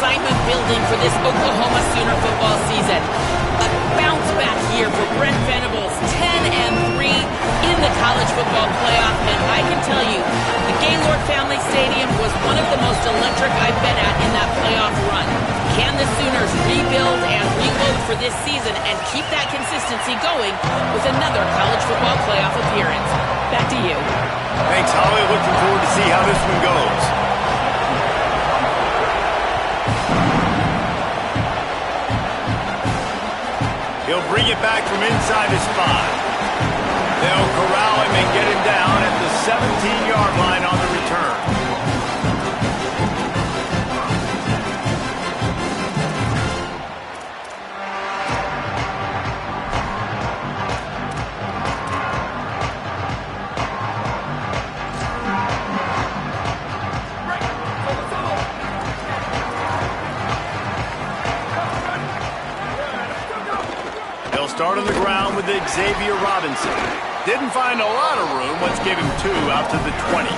excitement building for this Oklahoma Sooner football season. A bounce-back year for Brent Venables, 10-3 in the college football playoff, and I can tell you, the Gaylord Family Stadium was one of the most electric I've been at in that playoff run. Can the Sooners rebuild and reload for this season and keep that consistency going with another college football playoff appearance? Back to you. Thanks, Holly. Looking forward to see how this one goes. He'll bring it back from inside his 5. They'll corral him and get him down at the 17-yard line on the return. Start on the ground with Xavier Robinson. Didn't find a lot of room. Let's give him 2 out to the 20.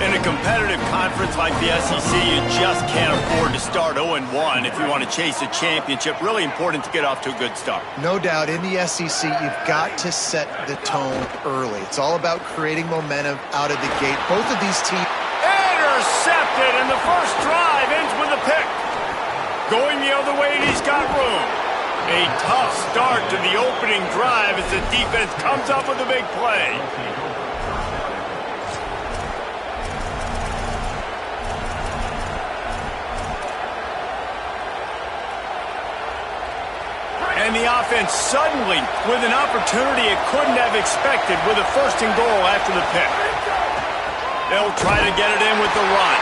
In a competitive conference like the SEC, you just can't afford to start 0-1 if you want to chase a championship. Really important to get off to a good start. No doubt, in the SEC, you've got to set the tone early. It's all about creating momentum out of the gate. Both of these teams... Intercepted, and the first drive ends with a pick. Going the other way, and he's got room. A tough start to the opening drive as the defense comes up with a big play. And the offense suddenly with an opportunity it couldn't have expected with a 1st and goal after the pick. They'll try to get it in with the run.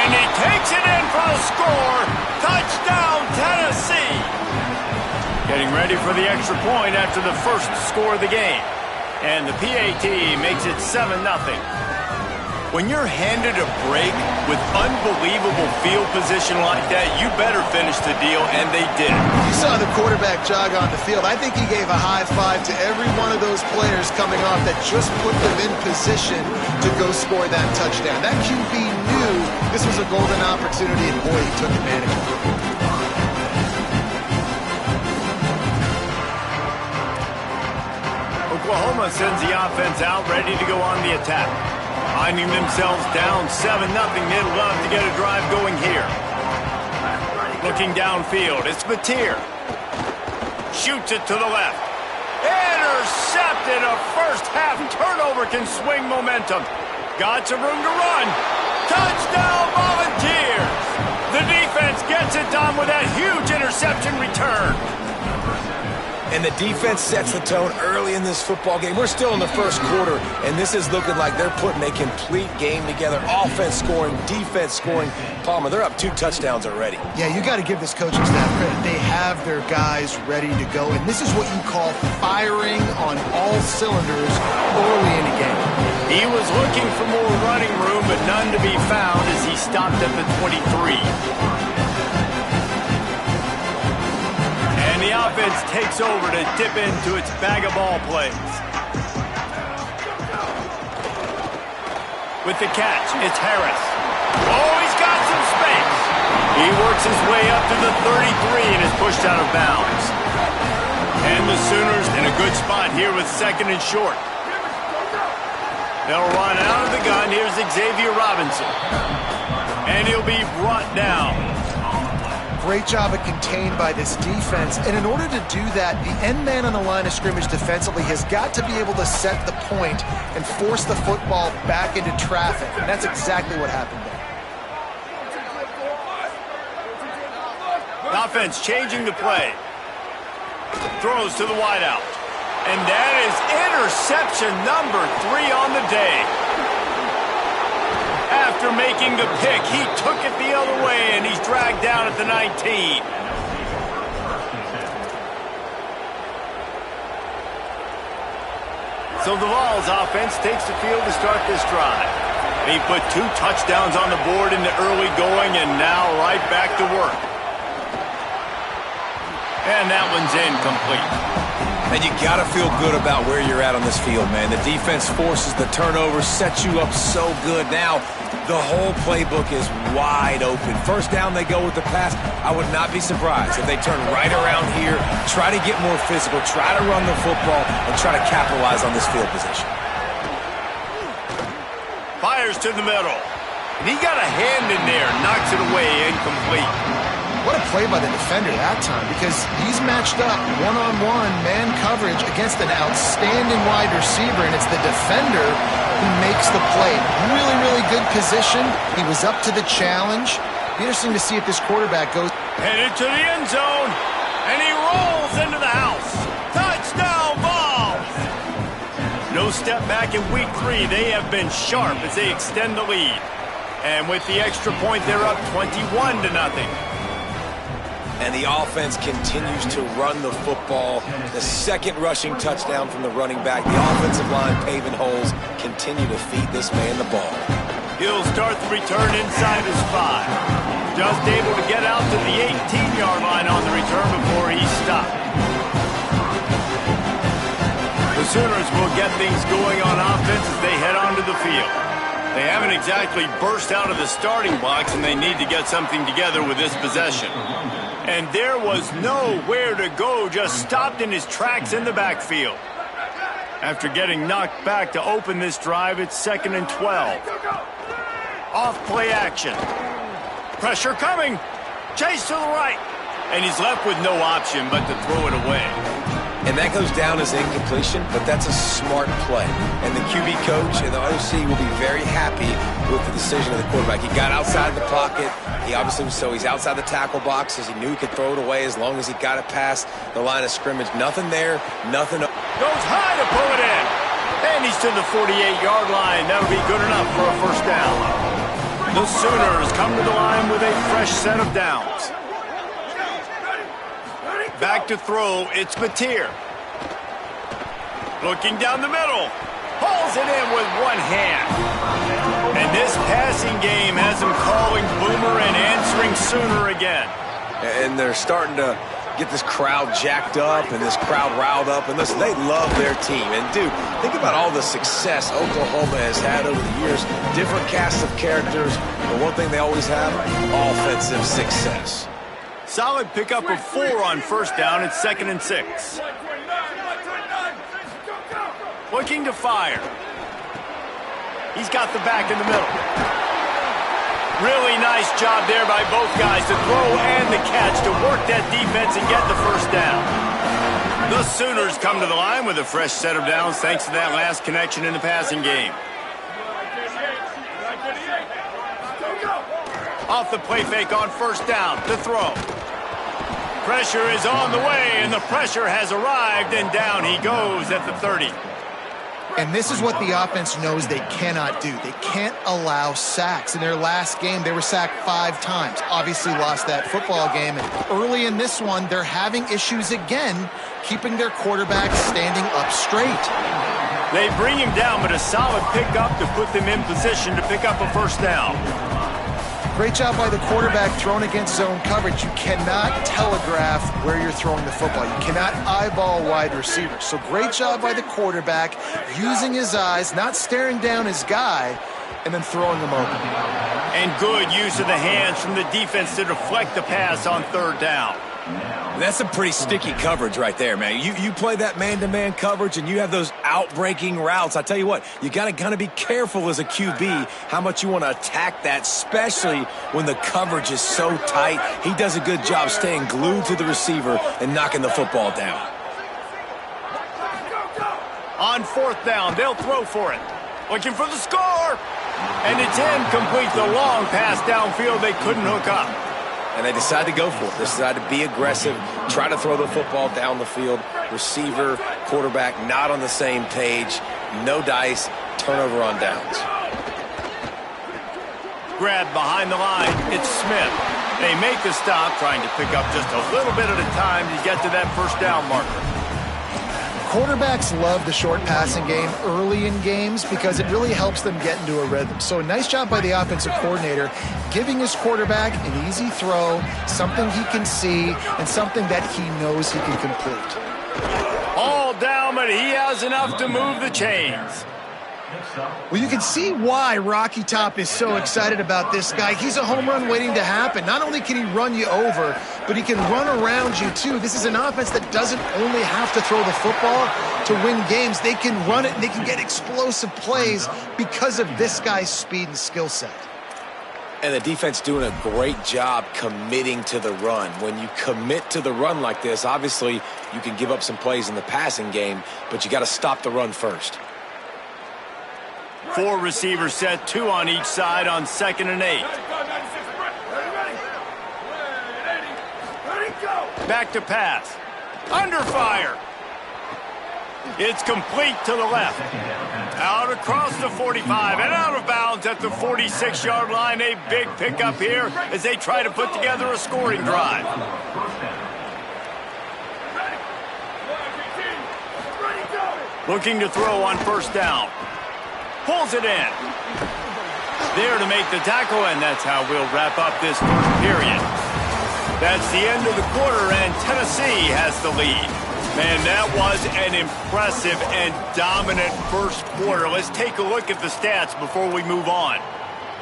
And he takes it in for a score. Touchdown, Tennessee. Getting ready for the extra point after the first score of the game. And the PAT makes it 7-0. When you're handed a break with unbelievable field position like that, you better finish the deal, and they did. You saw the quarterback jog on the field. I think he gave a high five to every one of those players coming off that just put them in position to go score that touchdown. That QB knew this was a golden opportunity, and boy, he took advantage of it. Oklahoma sends the offense out, ready to go on the attack. Finding themselves down 7-0, they'd love to get a drive going here. Looking downfield, it's Mateer. Shoots it to the left. Intercepted. A first-half turnover can swing momentum. Got some room to run. Touchdown, Volunteers. The defense gets it done with that huge interception return. And the defense sets the tone early in this football game. We're still in the first quarter, and this is looking like they're putting a complete game together. Offense scoring, defense scoring. Palmer, they're up 2 touchdowns already. Yeah, you got to give this coaching staff credit. They have their guys ready to go, and this is what you call firing on all cylinders early in the game. He was looking for more running room, but none to be found as he stopped at the 23. And the offense takes over to dip into its bag of ball plays. With the catch, it's Harris. Oh, he's got some space. He works his way up to the 33 and is pushed out of bounds. And the Sooners in a good spot here with 2nd and short. They'll run out of the gun. Here's Xavier Robinson. And he'll be brought down. Great job of contained by this defense, and in order to do that, the end man on the line of scrimmage defensively has got to be able to set the point and force the football back into traffic, and that's exactly what happened there. Offense changing the play. Throws to the wideout. And that is interception number 3 on the day. After making the pick, he took it the other way, and he's dragged down at the 19. So the Vols offense takes the field to start this drive. He put 2 touchdowns on the board in the early going, and now right back to work. And that one's incomplete. And you got to feel good about where you're at on this field, man. The defense forces the turnover, sets you up so good. Now, the whole playbook is wide open. First down, they go with the pass. I would not be surprised if they turn right around here, try to get more physical, try to run the football, and try to capitalize on this field position. Fires to the middle. And he got a hand in there, knocks it away, incomplete. What a play by the defender that time, because he's matched up one-on-one man coverage against an outstanding wide receiver, and it's the defender who makes the play. Really, really good position. He was up to the challenge. Be interesting to see if this quarterback goes. Headed to the end zone, and he rolls into the house. Touchdown, Vols! No step back in week 3. They have been sharp as they extend the lead. And with the extra point, they're up 21-0. And the offense continues to run the football. The second rushing touchdown from the running back. The offensive line paving holes. Continue to feed this man the ball. He'll start the return inside his 5. Just able to get out to the 18-yard line on the return before he stopped. The Sooners will get things going on offense as they head onto the field. They haven't exactly burst out of the starting blocks, and they need to get something together with this possession. And there was nowhere to go, just stopped in his tracks in the backfield. After getting knocked back to open this drive, it's 2nd and 12. Off play action. Pressure coming. Chase to the right. And he's left with no option but to throw it away. And that goes down as incompletion, but that's a smart play. And the QB coach and the OC will be very happy with the decision of the quarterback. He got outside the pocket. He obviously, so he's outside the tackle box as he knew he could throw it away as long as he got it past the line of scrimmage. Nothing there, nothing. Goes high to pull it in. And he's to the 48-yard line. That'll be good enough for a first down. The Sooners come to the line with a fresh set of downs. Back to throw, it's Mateer. Looking down the middle. Pulls it in with one hand. And this passing game has him calling Boomer and answering Sooner again. And they're starting to get this crowd jacked up and this crowd riled up. And listen, they love their team. And, dude, think about all the success Oklahoma has had over the years. Different casts of characters. But one thing they always have, offensive success. Solid pickup of 4 on first down. It's 2nd and 6. Looking to fire. He's got the back in the middle. Really nice job there by both guys to throw and the catch to work that defense and get the first down. The Sooners come to the line with a fresh set of downs thanks to that last connection in the passing game. Off the play fake on first down to throw. Pressure is on the way, and the pressure has arrived, and down he goes at the 30. And this is what the offense knows they cannot do. They can't allow sacks. In their last game, they were sacked 5 times. Obviously lost that football game. And early in this one, they're having issues again, keeping their quarterback standing up straight. They bring him down, but a solid pickup to put them in position to pick up a first down. Great job by the quarterback throwing against zone coverage. You cannot telegraph where you're throwing the football. You cannot eyeball wide receivers. So great job by the quarterback using his eyes, not staring down his guy, and then throwing him open. And good use of the hands from the defense to deflect the pass on third down. That's some pretty sticky coverage right there, man. You play that man-to-man coverage and you have those out-breaking routes. I tell you what, you got to kind of be careful as a QB how much you want to attack that, especially when the coverage is so tight. He does a good job staying glued to the receiver and knocking the football down. On fourth down, they'll throw for it. Looking for the score. And it's incomplete. The long pass downfield they couldn't hook up. And they decide to go for it. They decide to be aggressive, try to throw the football down the field. Receiver, quarterback, not on the same page. No dice, turnover on downs. Grab behind the line, it's Smith. They make the stop, trying to pick up just a little bit at a time to get to that first down marker. Quarterbacks love the short passing game early in games because it really helps them get into a rhythm. So a nice job by the offensive coordinator giving his quarterback an easy throw, something he can see, and something that he knows he can complete. All down, but he has enough to move the chains. Well, you can see why Rocky Top is so excited about this guy. He's a home run waiting to happen. Not only can he run you over, but he can run around you too. This is an offense that doesn't only have to throw the football to win games. They can run it and they can get explosive plays because of this guy's speed and skill set. And the defense doing a great job committing to the run. When you commit to the run like this, obviously you can give up some plays in the passing game, but you got to stop the run first. 4 receivers set, 2 on each side on 2nd and 8. Back to pass. Under fire. It's complete to the left. Out across the 45 and out of bounds at the 46-yard line. A big pickup here as they try to put together a scoring drive. Looking to throw on 1st down. Pulls it in. There to make the tackle, and that's how we'll wrap up this first period. That's the end of the quarter, and Tennessee has the lead. Man, that was an impressive and dominant first quarter. Let's take a look at the stats before we move on.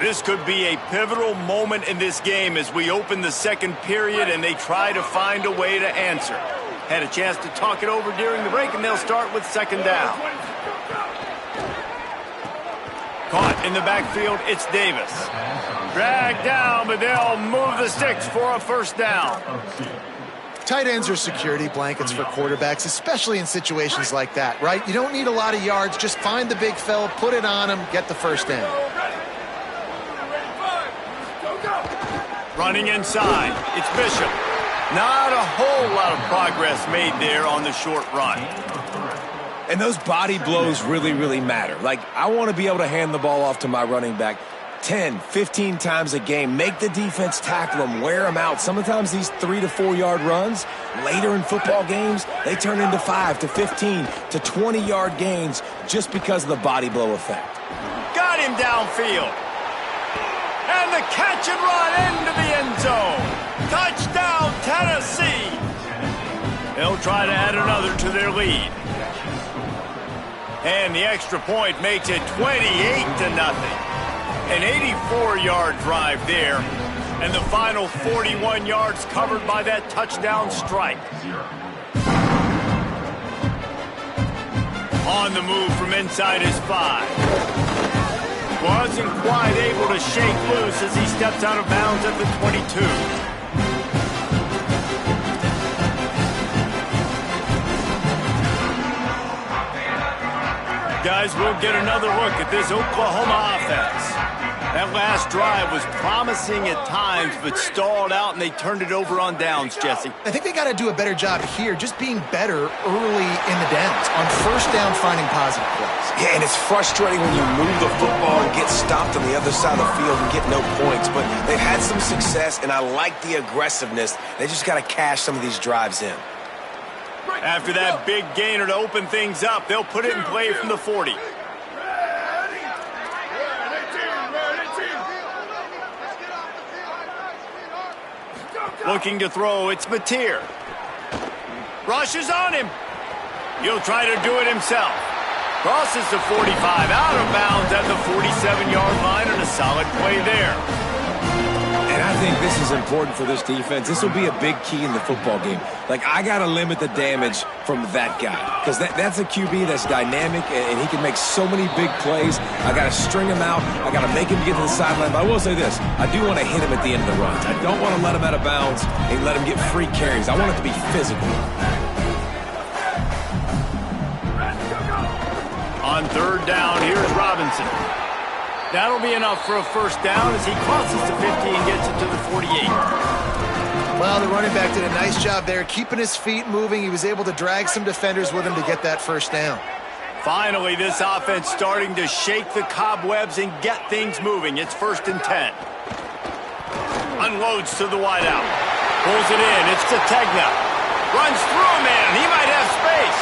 This could be a pivotal moment in this game as we open the 2nd period and they try to find a way to answer. Had a chance to talk it over during the break, and they'll start with 2nd down. Caught in the backfield, it's Davis. Dragged down, but they'll move the sticks for a 1st down. Tight ends are security blankets for quarterbacks, especially in situations like that, right? You don't need a lot of yards. Just find the big fella, put it on him, get the 1st down. Running inside, it's Bishop. Not a whole lot of progress made there on the short run. And those body blows really, really matter. Like, I want to be able to hand the ball off to my running back 10, 15 times a game. Make the defense tackle them, wear them out. Sometimes these 3 to 4 yard runs, later in football games, they turn into 5 to 15 to 20 yard gains just because of the body blow effect. Got him downfield. And the catch and run into the end zone. Touchdown, Tennessee. They'll try to add another to their lead. And the extra point makes it 28-0. An 84-yard drive there. And the final 41 yards covered by that touchdown strike. On the move from inside his 5. Wasn't quite able to shake loose as he steps out of bounds at the 22. Guys, we'll get another look at this Oklahoma offense. That last drive was promising at times, but stalled out, and they turned it over on downs, Jesse. I think they got to do a better job here, just being better early in the downs. On 1st down, finding positive plays. Yeah, and it's frustrating when you move the football and get stopped on the other side of the field and get no points. But they've had some success, and I like the aggressiveness. They just got to cash some of these drives in. After that big gainer to open things up, they'll put it in play from the 40. Looking to throw, it's Mateer. Rushes on him. He'll try to do it himself. Crosses the 45, out of bounds at the 47-yard line, and a solid play there. And I think this is important for this defense. This will be a big key in the football game. Like, I got to limit the damage from that guy. Because that's a QB that's dynamic, and he can make so many big plays. I got to string him out. I got to make him get to the sideline. But I will say this. I do want to hit him at the end of the runs. I don't want to let him out of bounds and let him get free carries. I want it to be physical. On 3rd down, here's Robinson. That'll be enough for a 1st down as he crosses the 50 and gets it to the 48. Well, the running back did a nice job there, keeping his feet moving. He was able to drag some defenders with him to get that 1st down. Finally, this offense starting to shake the cobwebs and get things moving. It's 1st and 10. Unloads to the wideout. Pulls it in. It's Zategna. Runs through a man. He might have space.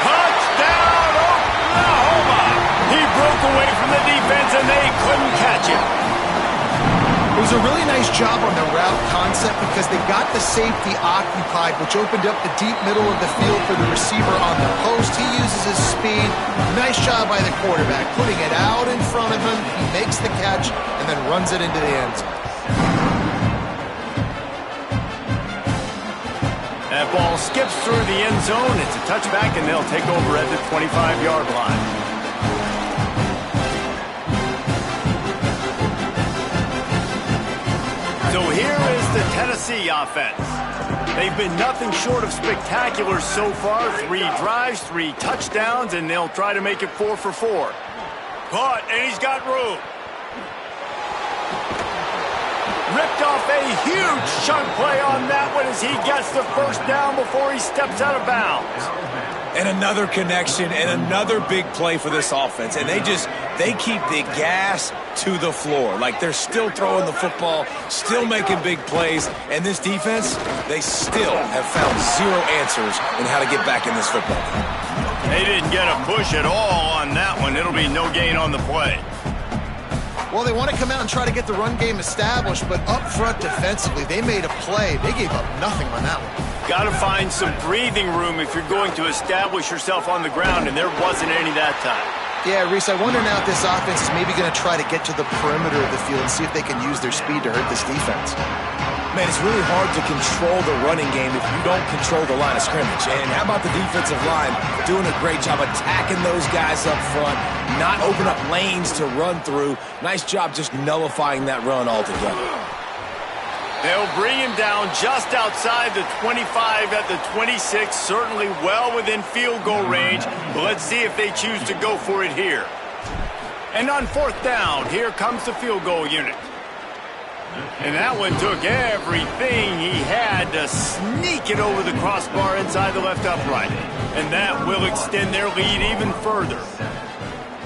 Touchdown, Oklahoma! He broke away from the defense, and they couldn't catch him. It was a really nice job on the route concept because they got the safety occupied, which opened up the deep middle of the field for the receiver on the post. He uses his speed. Nice job by the quarterback, putting it out in front of him. He makes the catch and then runs it into the end zone. That ball skips through the end zone. It's a touchback, and they'll take over at the 25-yard line. So here is the Tennessee offense. They've been nothing short of spectacular so far. 3 drives, 3 touchdowns, and they'll try to make it 4 for 4. Caught, and he's got room. Ripped off a huge chunk play on that one as he gets the first down before he steps out of bounds. And another connection and another big play for this offense. And they keep the gas to the floor. Like they're still throwing the football, still making big plays. And this defense, they still have found 0 answers in how to get back in this football game. They didn't get a push at all on that one. It'll be no gain on the play. Well, they want to come out and try to get the run game established, but up front defensively, they made a play. They gave up nothing on that one. Got to find some breathing room if you're going to establish yourself on the ground, and there wasn't any that time. Yeah, Reese, I wonder now if this offense is maybe going to try to get to the perimeter of the field and see if they can use their speed to hurt this defense. Man, it's really hard to control the running game if you don't control the line of scrimmage. And how about the defensive line doing a great job attacking those guys up front, not open up lanes to run through. Nice job just nullifying that run altogether. They'll bring him down just outside the 25 at the 26, certainly well within field goal range. But let's see if they choose to go for it here. And on 4th down, here comes the field goal unit. And that one took everything he had to sneak it over the crossbar inside the left upright. And that will extend their lead even further.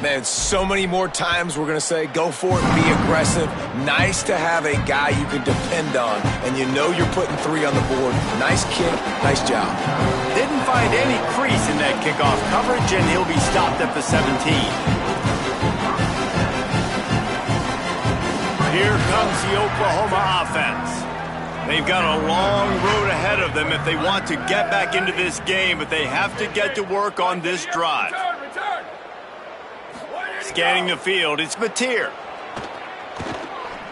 Man, so many more times we're going to say, go for it, be aggressive. Nice to have a guy you can depend on, and you know you're putting 3 on the board. Nice kick, nice job. Didn't find any crease in that kickoff coverage, and he'll be stopped at the 17. Here comes the Oklahoma offense. They've got a long road ahead of them if they want to get back into this game, but they have to get to work on this drive. Scanning the field, it's Mateer.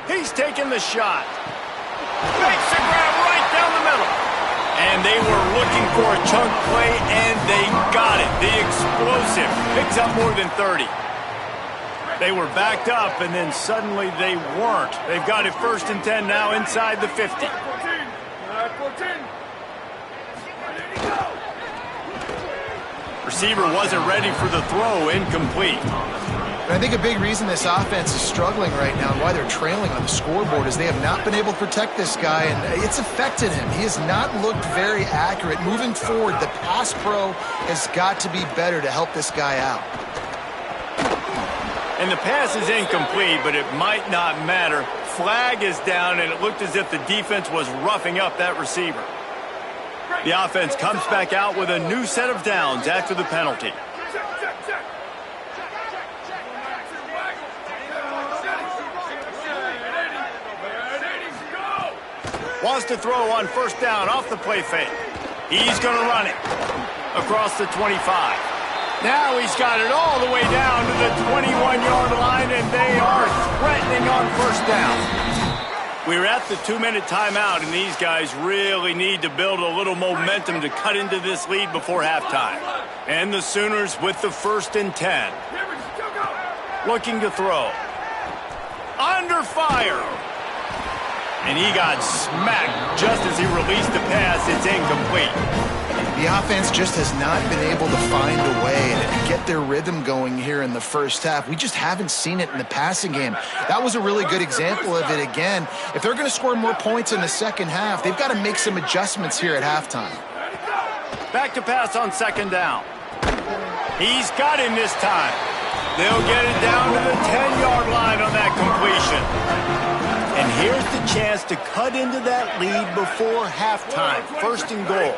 He's taking the shot. Makes a grab right down the middle. And they were looking for a chunk play, and they got it. The explosive picks up more than 30. They were backed up, and then suddenly they weren't. They've got it 1st and 10 now inside the 50. Receiver wasn't ready for the throw, incomplete. And I think a big reason this offense is struggling right now and why they're trailing on the scoreboard is they have not been able to protect this guy, and it's affected him. He has not looked very accurate. Moving forward, the pass pro has got to be better to help this guy out. And the pass is incomplete, but it might not matter. Flag is down, and it looked as if the defense was roughing up that receiver. The offense comes back out with a new set of downs after the penalty. Wants to throw on 1st down off the play fake. He's going to run it across the 25. Now he's got it all the way down to the 21-yard line, and they are threatening on 1st down. We're at the 2-minute timeout, and these guys really need to build a little momentum to cut into this lead before halftime. And the Sooners with the 1st and 10. Looking to throw. Under fire. And he got smacked just as he released the pass. It's incomplete. The offense just has not been able to find a way to get their rhythm going here in the first half. We just haven't seen it in the passing game. That was a really good example of it again. If they're going to score more points in the second half, they've got to make some adjustments here at halftime. Back to pass on 2nd down. He's got him this time. They'll get it down to the 10-yard line on that completion. And here's the chance to cut into that lead before halftime. 1st and goal.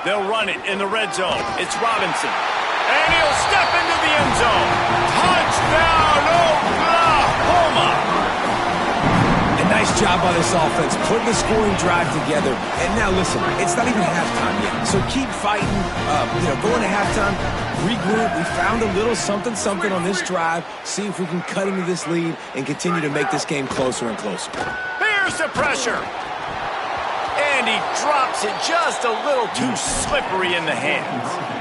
They'll run it in the red zone. It's Robinson. And he'll step into the end zone. Touchdown, Oklahoma! And nice Nice job by this offense, putting the scoring drive together. And now listen, it's not even halftime yet. So keep fighting, going to halftime, regroup. We found a little something on this drive. See if we can cut into this lead and continue to make this game closer and closer. Here's the pressure. And he drops it just a little too slippery in the hands.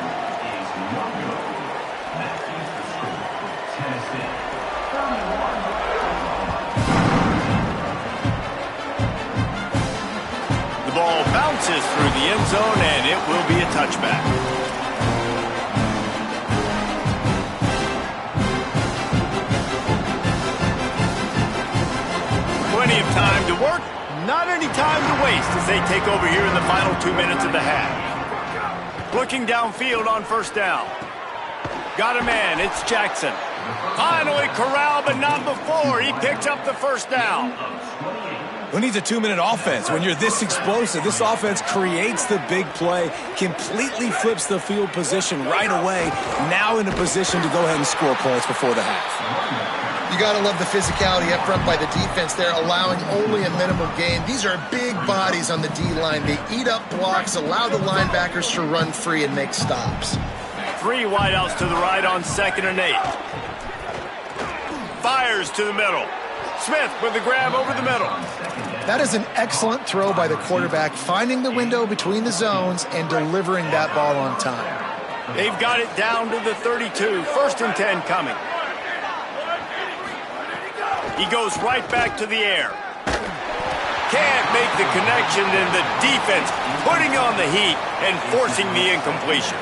The ball bounces through the end zone, and it will be a touchback. Plenty of time to work, not any time to waste as they take over here in the final 2 minutes of the half. Looking downfield on first down. Got a man, it's Jackson. Finally corralled, but not before. He picks up the first down. Who needs a 2-minute offense when you're this explosive? This offense creates the big play, completely flips the field position right away, now in a position to go ahead and score points before the half. You got to love the physicality up front by the defense there, allowing only a minimum gain. These are big bodies on the D-line. They eat up blocks, allow the linebackers to run free and make stops. 3 wideouts to the right on 2nd and 8. Fires to the middle. Smith with the grab over the middle. That is an excellent throw by the quarterback, finding the window between the zones and delivering that ball on time. They've got it down to the 32. 1st and 10 coming. He goes right back to the air. Can't make the connection, and the defense putting on the heat and forcing the incompletion.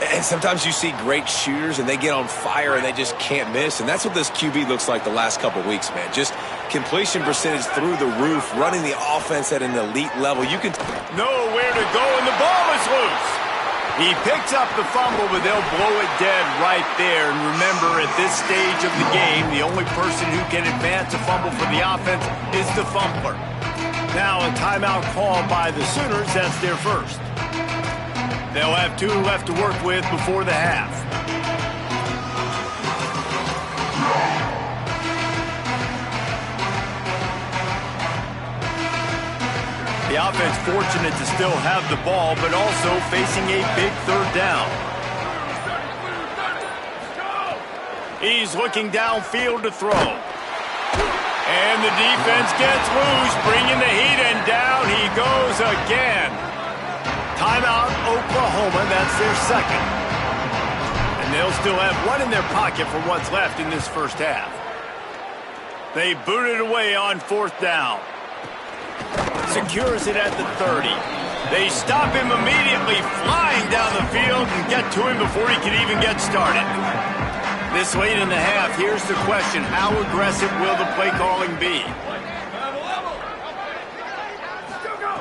And sometimes you see great shooters, and they get on fire, and they just can't miss. And that's what this QB looks like the last couple weeks, man. Just completion percentage through the roof, running the offense at an elite level. You can nowhere to go, and the ball is loose. He picks up the fumble, but they'll blow it dead right there. And remember, at this stage of the game, the only person who can advance a fumble for the offense is the fumbler. Now a timeout call by the Sooners. That's their first. They'll have 2 left to work with before the half. The offense fortunate to still have the ball, but also facing a big 3rd down. He's looking downfield to throw. And the defense gets loose, bringing the heat, and down he goes again. Timeout, Oklahoma. That's their second. And they'll still have 1 in their pocket for what's left in this first half. They boot it away on 4th down. Secures it at the 30. They stop him immediately, flying down the field, and get to him before he can even get started. This late in the half, here's the question. How aggressive will the play calling be?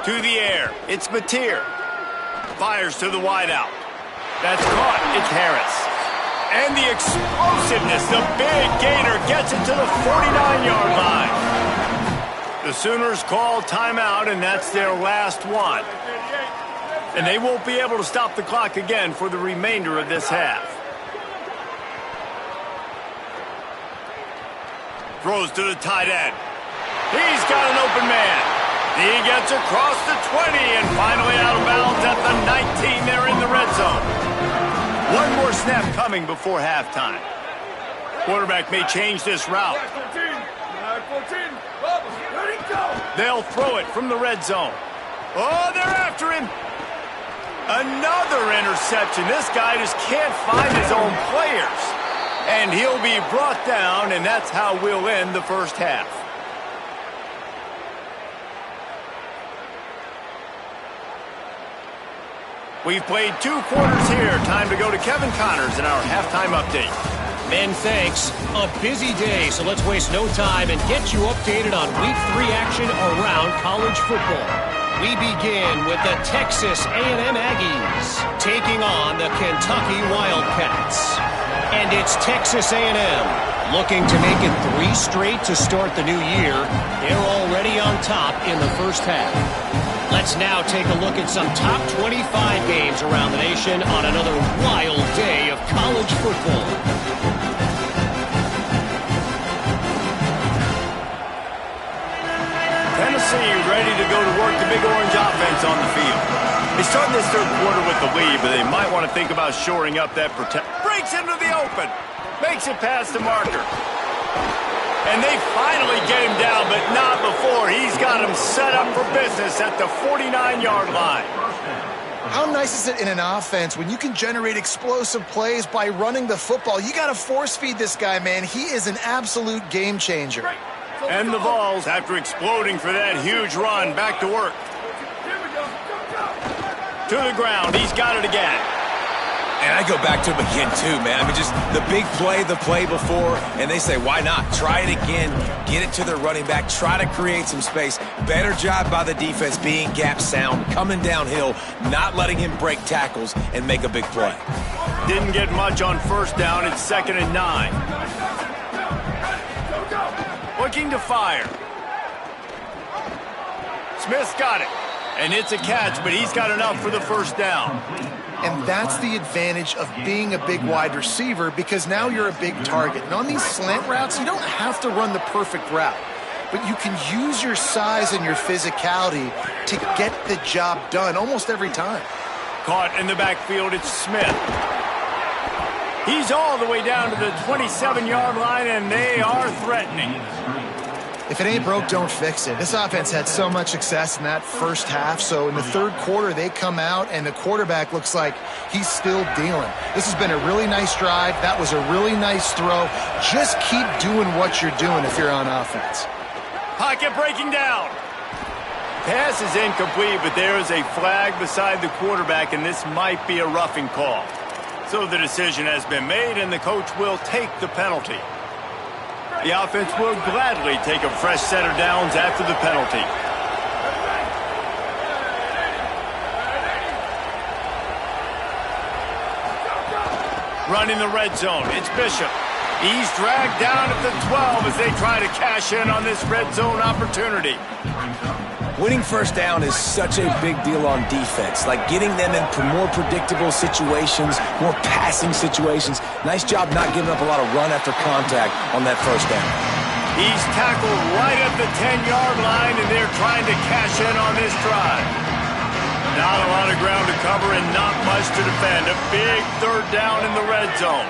To the air. It's Mateer. Fires to the wideout. That's caught. It's Harris. And the explosiveness, the big gainer gets it to the 49-yard line. The Sooners call timeout, and that's their last one. And they won't be able to stop the clock again for the remainder of this half. Throws to the tight end. He's got an open man. He gets across the 20 and finally out of bounds at the 19 there in the red zone. 1 more snap coming before halftime. Quarterback may change this route. They'll throw it from the red zone. Oh, they're after him. Another interception. This guy just can't find his own players. And he'll be brought down, and that's how we'll end the first half. We've played 2 quarters here. Time to go to Kevin Connors in our halftime update. Ben, thanks. A busy day, so let's waste no time and get you updated on Week 3 action around college football. We begin with the Texas A&M Aggies taking on the Kentucky Wildcats. And it's Texas A&M looking to make it 3 straight to start the new year. They're already on top in the first half. Let's now take a look at some top 25 games around the nation on another wild day of college football. Big Orange offense on the field. They start this third quarter with the lead, but they might want to think about shoring up that protection. Breaks into the open. Makes it past the marker. And they finally get him down, but not before. He's got him set up for business at the 49-yard line. How nice is it in an offense when you can generate explosive plays by running the football? You got to force feed this guy, man. He is an absolute game changer. And the Vols, after exploding for that huge run, back to work. To the ground. He's got it again. And I go back to him again, too, man. I mean, just the big play, the play before, and they say, why not? Try it again, get it to their running back, try to create some space. Better job by the defense being gap sound, coming downhill, not letting him break tackles and make a big play. Didn't get much on first down. It's 2nd and 9. Looking to fire. Smith's got it. And it's a catch, but he's got enough for the first down. And that's the advantage of being a big wide receiver, because now you're a big target. And on these slant routes, you don't have to run the perfect route, but you can use your size and your physicality to get the job done almost every time. Caught in the backfield, it's Smith. He's all the way down to the 27-yard line, and they are threatening. If it ain't broke, don't fix it. This offense had so much success in that first half, so in the third quarter, they come out, and the quarterback looks like he's still dealing. This has been a really nice drive. That was a really nice throw. Just keep doing what you're doing if you're on offense. Pocket breaking down. Pass is incomplete, but there is a flag beside the quarterback, and this might be a roughing call. So the decision has been made, and the coach will take the penalty. The offense will gladly take a fresh set of downs after the penalty. Running the red zone, it's Bishop. He's dragged down at the 12 as they try to cash in on this red zone opportunity. Winning first down is such a big deal on defense, like getting them in more predictable situations, more passing situations. Nice job not giving up a lot of run after contact on that first down. He's tackled right at the 10-yard line, and they're trying to cash in on this drive. Not a lot of ground to cover and not much to defend. A big third down in the red zone.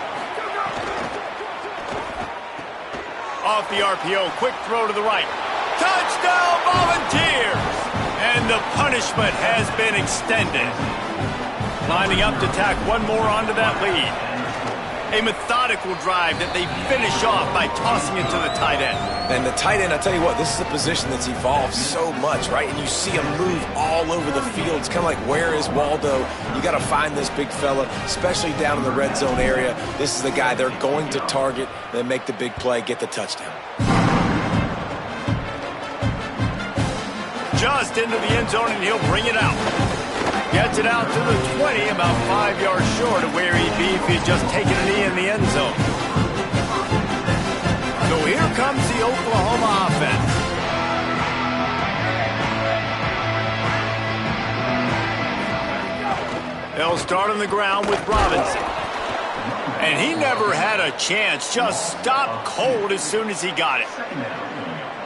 Off the RPO, quick throw to the right. Touchdown, Volunteers! And the punishment has been extended. Lining up to tack one more onto that lead. A methodical drive that they finish off by tossing it to the tight end. And the tight end, I tell you what, this is a position that's evolved so much, right? And you see him move all over the field. It's kind of like, where is Waldo? You got to find this big fella, especially down in the red zone area. This is the guy they're going to target, then make the big play, get the touchdown. Just into the end zone, and he'll bring it out. Gets it out to the 20, about 5 yards short of where he'd be if he'd just taken a knee in the end zone. So here comes the Oklahoma offense. They'll start on the ground with Robinson. And he never had a chance, just stopped cold as soon as he got it.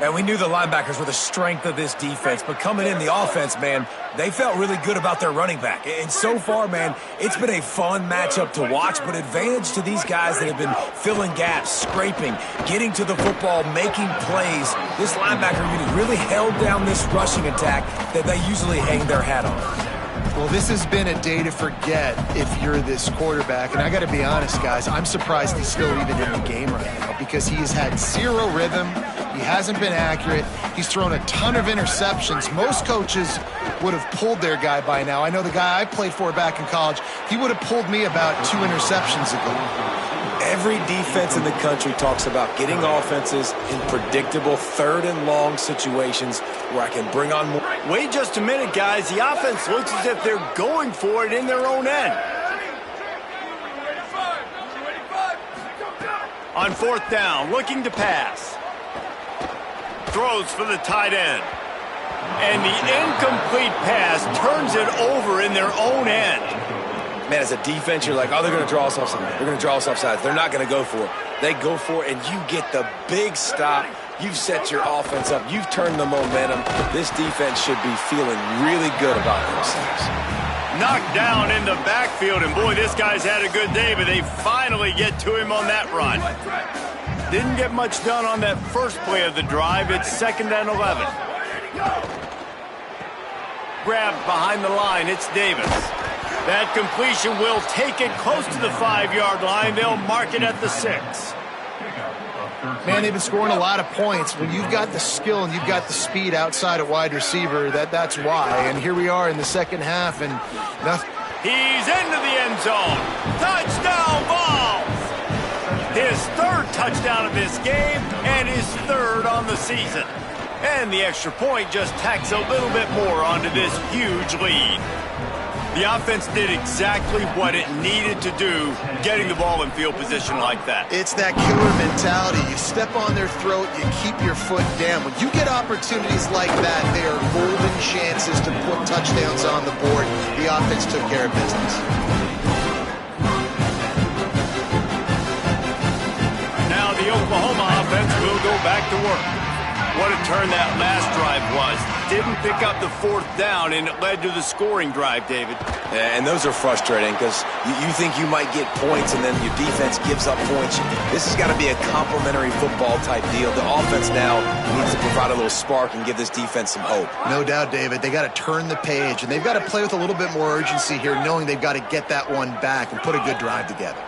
And we knew the linebackers were the strength of this defense, but coming in the offense, man, they felt really good about their running back. And so far, man, it's been a fun matchup to watch, but advantage to these guys that have been filling gaps, scraping, getting to the football, making plays. This linebacker unit really held down this rushing attack that they usually hang their hat on. Well, this has been a day to forget if you're this quarterback. And I got to be honest, guys, I'm surprised he's still even in the game right now because he has had zero rhythm. He hasn't been accurate. He's thrown a ton of interceptions. Most coaches would have pulled their guy by now. I know the guy I played for back in college, he would have pulled me about 2 interceptions ago. Every defense in the country talks about getting offenses in predictable third and long situations where I can bring on more. Wait just a minute, guys. The offense looks as if they're going for it in their own end. On fourth down, looking to pass. Throws for the tight end. And the incomplete pass turns it over in their own end. Man, as a defense, you're like, oh, they're going to draw us offside. They're going to draw us offside. They're not going to go for it. They go for it, and you get the big stop. You've set your offense up. You've turned the momentum. This defense should be feeling really good about themselves. Knocked down in the backfield, and boy, this guy's had a good day, but they finally get to him on that run. Didn't get much done on that first play of the drive. It's 2nd and 11. Grabbed behind the line, it's Davis. That completion will take it close to the 5-yard line. They'll mark it at the 6. Man, they've been scoring a lot of points. When you've got the skill and you've got the speed outside at wide receiver, that's why. And here we are in the second half, and nothing. He's into the end zone. Touchdown, Vols! His 3rd touchdown of this game and his 3rd on the season. And the extra point just tacks a little bit more onto this huge lead. The offense did exactly what it needed to do, getting the ball in field position like that. It's that killer mentality. You step on their throat, you keep your foot down. When you get opportunities like that, they are golden chances to put touchdowns on the board. The offense took care of business. Now the Oklahoma offense will go back to work. What a turn that last drive was. Didn't pick up the 4th down, and it led to the scoring drive, David. Yeah, and those are frustrating because you think you might get points and then your defense gives up points. This has got to be a complementary football type deal. The offense now needs to provide a little spark and give this defense some hope. No doubt, David. They got to turn the page, and they've got to play with a little bit more urgency here, knowing they've got to get that one back and put a good drive together.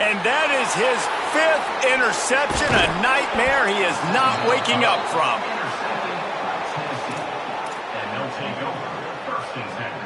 And that is his 5th interception, a nightmare he is not waking up from. And they'll take over 1st and 10.